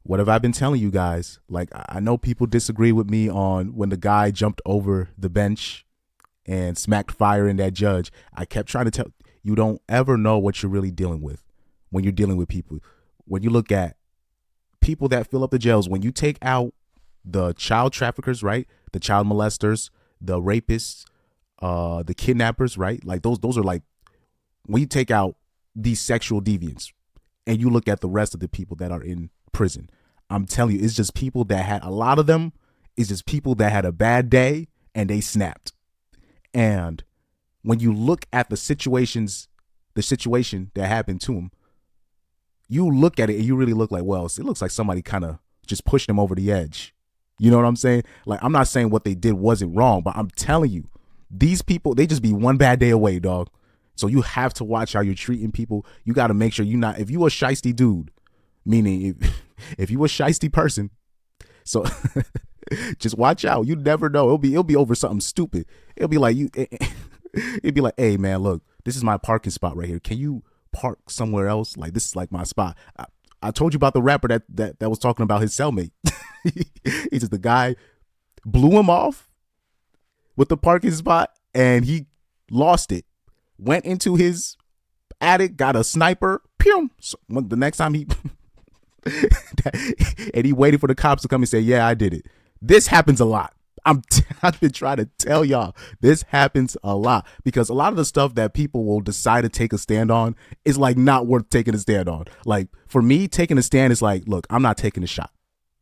What have I been telling you guys? Like, I know people disagree with me on when the guy jumped over the bench and smacked fire in that judge. I kept trying to tell you, don't ever know what you're really dealing with when you're dealing with people. When you look at people that fill up the jails, when you take out the child traffickers, right? The child molesters, the rapists, the kidnappers, right? Like those are like, when you take out these sexual deviants and you look at the rest of the people that are in prison, I'm telling you, it's just people that had, a lot of them is just people that had a bad day and they snapped. And when you look at the situation that happened to him, you look at it and you really look like, well, it looks like somebody kind of just pushed him over the edge. You know what I'm saying? Like, I'm not saying what they did wasn't wrong, but I'm telling you, these people, they just be one bad day away, dog. So you have to watch how you're treating people. You got to make sure you're not, if you a shiesty dude, meaning if you a shiesty person, so just watch out. You never know. It'll be over something stupid. It'll be like it'd be like, hey man, look, this is my parking spot right here. Can you park somewhere else? Like, this is like my spot. I told you about the rapper that was talking about his cellmate. He's just, the guy blew him off with the parking spot and he lost it. Went into his attic, got a sniper, pew. So the next time he and he waited for the cops to come and say, yeah, I did it. This happens a lot. I've been trying to tell y'all, this happens a lot, because a lot of the stuff that people will decide to take a stand on is like not worth taking a stand on. Like, for me, taking a stand is like, look, I'm not taking a shot.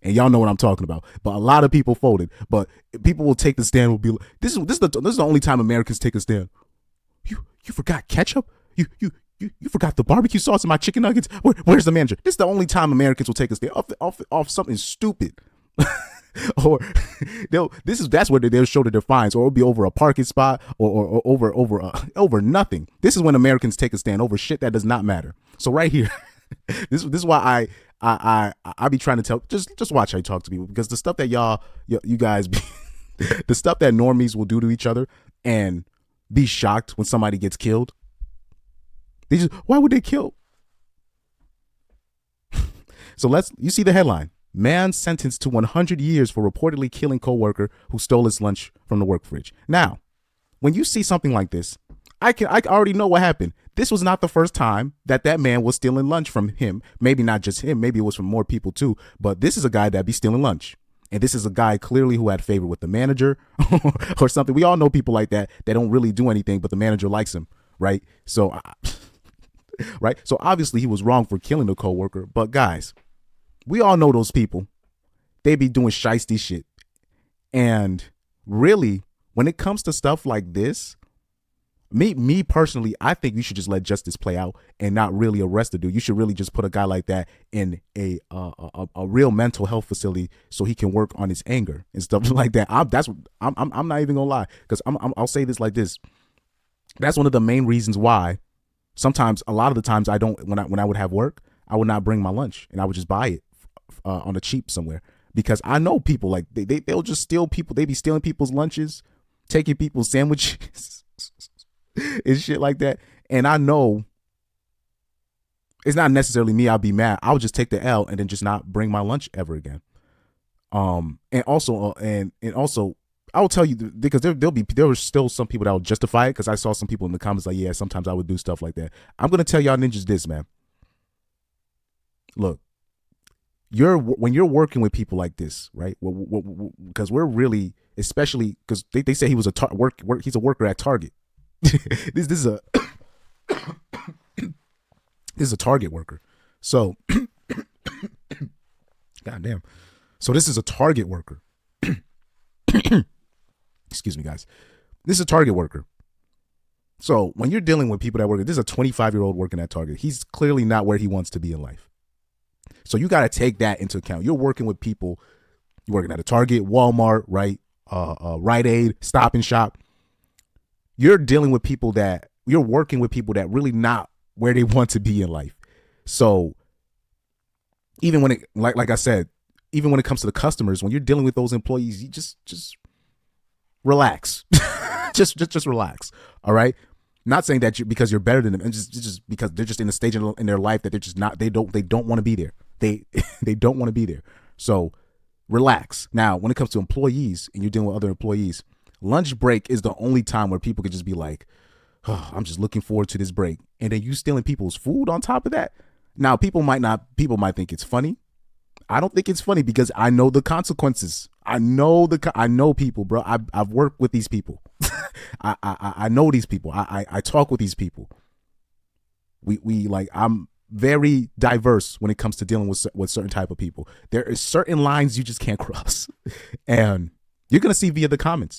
And y'all know what I'm talking about. But a lot of people folded. But people will take the stand, will be like, this is the only time Americans take a stand. You forgot ketchup? You forgot the barbecue sauce in my chicken nuggets? Where's the manager? This is the only time Americans will take a stand off something stupid. Or that's where they'll show the defiance, or it'll be over a parking spot, or over nothing. This is when Americans take a stand over shit that does not matter. So right here, this is why I be trying to tell, just watch how you talk to people, because the stuff that you guys be, the stuff that normies will do to each other and be shocked when somebody gets killed. Why would they kill? So you see the headline. Man sentenced to 100 years for reportedly killing coworker who stole his lunch from the work fridge. Now, when you see something like this, I already know what happened. This was not the first time that man was stealing lunch from him. Maybe not just him. Maybe it was from more people too. But this is a guy that be stealing lunch. And this is a guy clearly who had favor with the manager or something. We all know people like that. They don't really do anything, but the manager likes him, right? So, right? So obviously he was wrong for killing the coworker. But guys, we all know those people. They be doing shiesty shit. And really, when it comes to stuff like this, me personally, I think you should just let justice play out and not really arrest the dude. You should really just put a guy like that in a real mental health facility so he can work on his anger and stuff like that. I'm not even gonna lie, because I'll say this like this. That's one of the main reasons why sometimes, a lot of the times, I don't, when I would have work, I would not bring my lunch and I would just buy it on the cheap somewhere, because I know people like they'll just steal people. They be stealing people's lunches, taking people's sandwiches and shit like that. And I know it's not necessarily me. I'll be mad. I'll just take the L and then just not bring my lunch ever again. And also I will tell you, because there were still some people that will justify it, because I saw some people in the comments like, yeah, sometimes I would do stuff like that. I'm gonna tell y'all ninjas this, man. Look, when you're working with people like this, right? Because we're really, especially because they say he was he's a worker at Target. this is a this is a Target worker. So, goddamn. So this is a Target worker. Excuse me, guys. This is a Target worker. So when you're dealing with people that work, this is a 25-year-old working at Target. He's clearly not where he wants to be in life. So you got to take that into account. You're working with people. You're working at a Target, Walmart, right? Rite Aid, Stop and Shop. You're dealing with people that, you're working with people that really not where they want to be in life. So even when it, like I said, even when it comes to the customers, when you're dealing with those employees, you just relax. just relax. All right. Not saying that because you're better than them, and just because they're just in a stage in their life that they're just not, they don't want to be there. They they don't want to be there. So relax. Now, when it comes to employees and you're dealing with other employees, lunch break is the only time where people could just be like, oh, I'm just looking forward to this break. And then you stealing people's food on top of that. Now, people might think it's funny. I don't think it's funny because I know the consequences. I know people, bro. I've worked with these people. I know these people. I talk with these people. We like, I'm very diverse when it comes to dealing with certain type of people. There is certain lines you just can't cross. And you're going to see via the comments.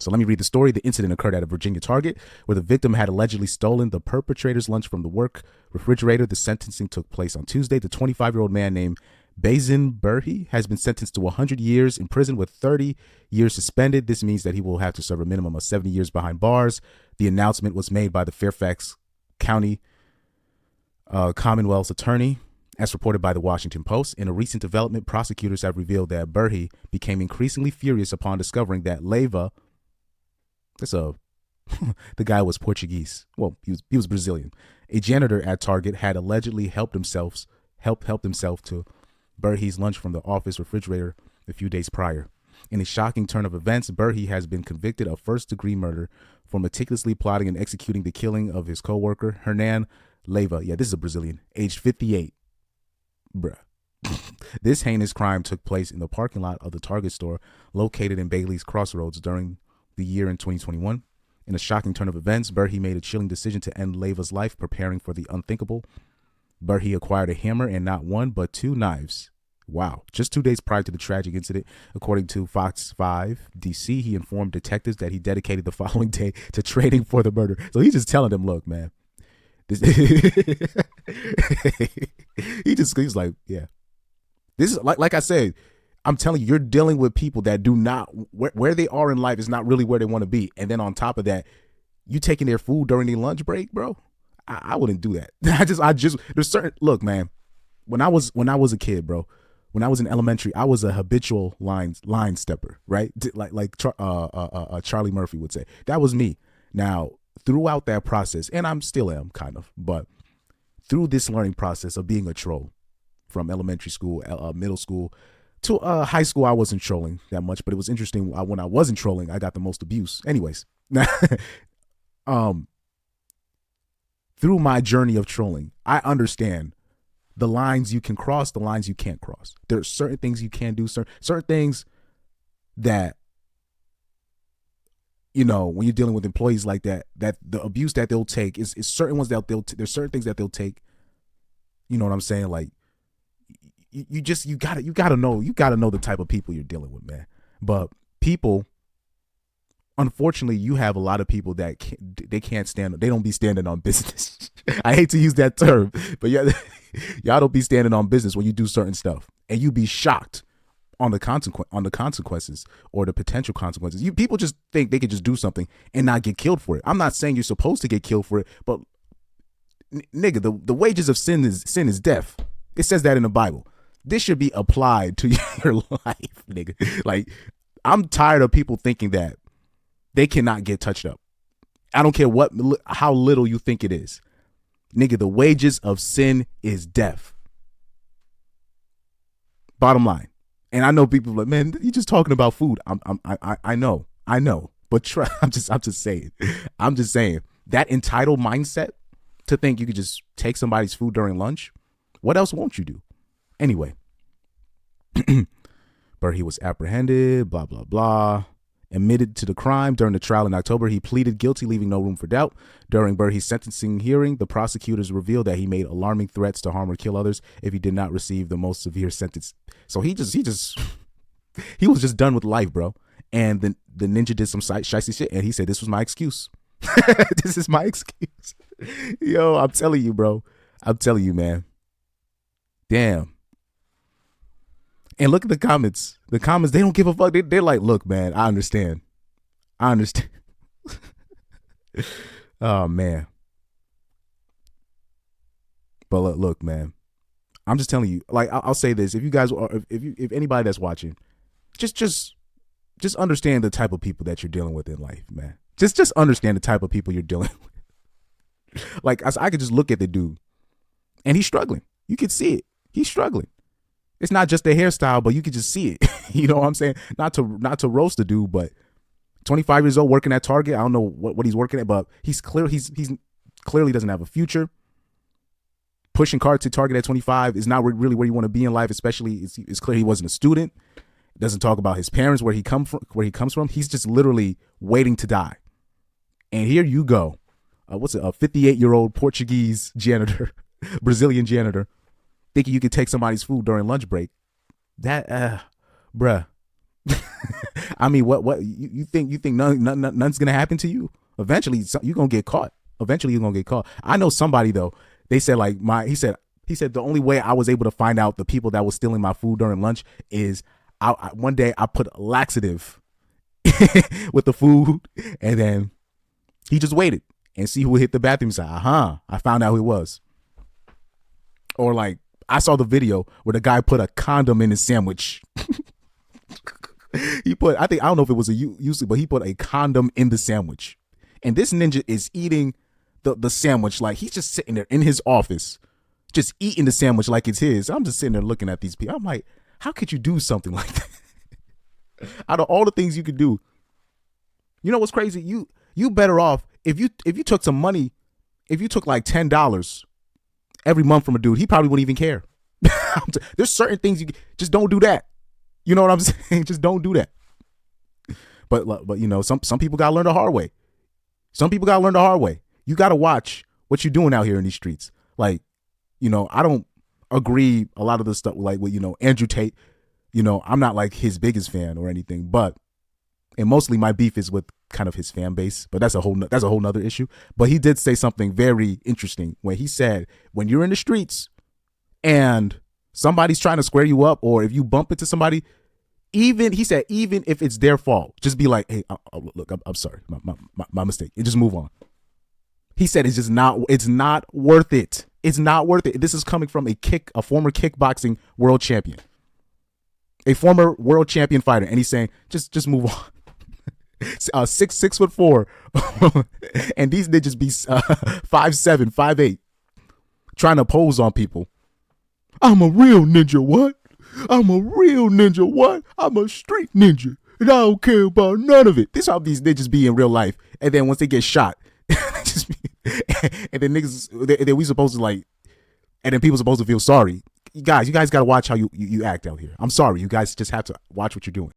So let me read the story. The incident occurred at a Virginia Target where the victim had allegedly stolen the perpetrator's lunch from the work refrigerator. The sentencing took place on Tuesday. The 25-year-old man named Bazin Burhi has been sentenced to 100 years in prison with 30 years suspended. This means that he will have to serve a minimum of 70 years behind bars. The announcement was made by the Fairfax County Commonwealth's attorney, as reported by the Washington Post. In a recent development, prosecutors have revealed that Burhi became increasingly furious upon discovering that Leiva, the guy was Portuguese. Well, he was Brazilian. A janitor at Target had allegedly helped himself to Burhi's lunch from the office refrigerator a few days prior. In a shocking turn of events, Burhi has been convicted of first-degree murder for meticulously plotting and executing the killing of his co-worker, Hernan Leiva. Yeah, this is a Brazilian, aged 58. Bruh. This heinous crime took place in the parking lot of the Target store located in Bailey's Crossroads during the year in 2021. In a shocking turn of events, Burhi made a chilling decision to end Leiva's life, preparing for the unthinkable. Burhi acquired a hammer and not one, but two knives. Wow. Just 2 days prior to the tragic incident, according to Fox 5 DC, he informed detectives that he dedicated the following day to training for the murder. So he's just telling them, look, man, he's like, yeah, this is like I said, I'm telling you, you're dealing with people that do not, where they are in life is not really where they want to be. And then on top of that, you taking their food during their lunch break, bro. I wouldn't do that. There's certain, look, man, when I was a kid, bro, when I was in elementary, I was a habitual line stepper, right? Like Charlie Murphy would say. That was me. Now, throughout that process, and I'm still am kind of, but through this learning process of being a troll from elementary school, middle school to high school, I wasn't trolling that much, but it was interesting. When I wasn't trolling, I got the most abuse. Anyways, through my journey of trolling, I understand the lines you can cross, the lines you can't cross. There's certain things you can do, certain things that, you know, when you're dealing with employees like that the abuse that they'll take is certain ones that there's certain things that they'll take. You know what I'm saying? Like, you gotta know the type of people you're dealing with, man. But people, unfortunately, you have a lot of people that they don't be standing on business. I hate to use that term, but y'all don't be standing on business when you do certain stuff, and you be shocked on the consequences or the potential consequences. People just think they could just do something and not get killed for it. I'm not saying you're supposed to get killed for it, but nigga, the wages of sin is death. It says that in the Bible. This should be applied to your life, nigga. Like, I'm tired of people thinking that they cannot get touched up. I don't care how little you think it is. Nigga, the wages of sin is death. Bottom line. And I know people are like, man, you're just talking about food. I know, but I'm just saying that entitled mindset to think you could just take somebody's food during lunch. What else won't you do? Anyway, Burhi was apprehended, blah, blah, blah. Admitted to the crime during the trial in October. He pleaded guilty, leaving no room for doubt. During Burhi's sentencing hearing, the prosecutors revealed that he made alarming threats to harm or kill others if he did not receive the most severe sentence. So he was just done with life, bro. And then the ninja did some shicey shit, and he said, this was my excuse. This is my excuse. Yo, I'm telling you, bro. I'm telling you, man. Damn. And look at the comments. The comments, they don't give a fuck. They're like, look, man, I understand. Oh, man. But look, man, I'm just telling you, like, I'll say this. If you guys are, if anybody that's watching, just understand the type of people that you're dealing with in life, man. Just understand the type of people you're dealing with. Like, I could just look at the dude And he's struggling. You can see it. He's struggling. It's not just the hairstyle, but you can just see it. You know what I'm saying? Not to roast the dude, but 25 years old working at Target. I don't know what he's working at, but he's clearly doesn't have a future. Pushing carts to Target at 25 is not really where you want to be in life, especially it's clear he wasn't a student. Doesn't talk about his parents, where he comes from. He's just literally waiting to die. And here you go. A 58-year-old Portuguese janitor, Brazilian janitor, thinking you could take somebody's food during lunch break. That, bruh. I mean, what you think nothing's gonna happen to you? Eventually, you're gonna get caught. I know somebody though. They said he said the only way I was able to find out the people that was stealing my food during lunch is one day I put laxative with the food, and then he just waited and see who would hit the bathroom side. I found out who it was. Or like I saw the video where the guy put a condom in his sandwich. I don't know if it was a use, but he put a condom in the sandwich. And this ninja is eating the sandwich like he's just sitting there in his office, just eating the sandwich like it's his. I'm just sitting there looking at these people. I'm like, how could you do something like that? Out of all the things you could do, you know what's crazy? You better off if you took some money, if you took like $10 every month from a dude, he probably wouldn't even care. There's certain things you just don't do that. You know what I'm saying? Just don't do that. But you know, some people gotta learn the hard way. You gotta watch what you're doing out here in these streets. Like, you know, I don't agree a lot of the stuff like with, you know, Andrew Tate. You know, I'm not like his biggest fan or anything, and mostly my beef is with kind of his fan base, but that's a whole nother issue. But he did say something very interesting when he said, when you're in the streets and somebody's trying to square you up, or if you bump into somebody, even if it's their fault, just be like, hey, look, I'm sorry, my mistake, and just move on. He said it's not worth it. It's not worth it. This is coming from a former kickboxing world champion, a former world champion fighter, and he's saying just move on. 6'4", and these ninjas be 5'7", 5'8", trying to pose on people. I'm a real ninja. What? I'm a real ninja. What? I'm a street ninja, and I don't care about none of it. This is how these ninjas be in real life. And then once they get shot, and then then we supposed to like, and then people supposed to feel sorry. You guys got to watch how you act out here. I'm sorry. You guys just have to watch what you're doing.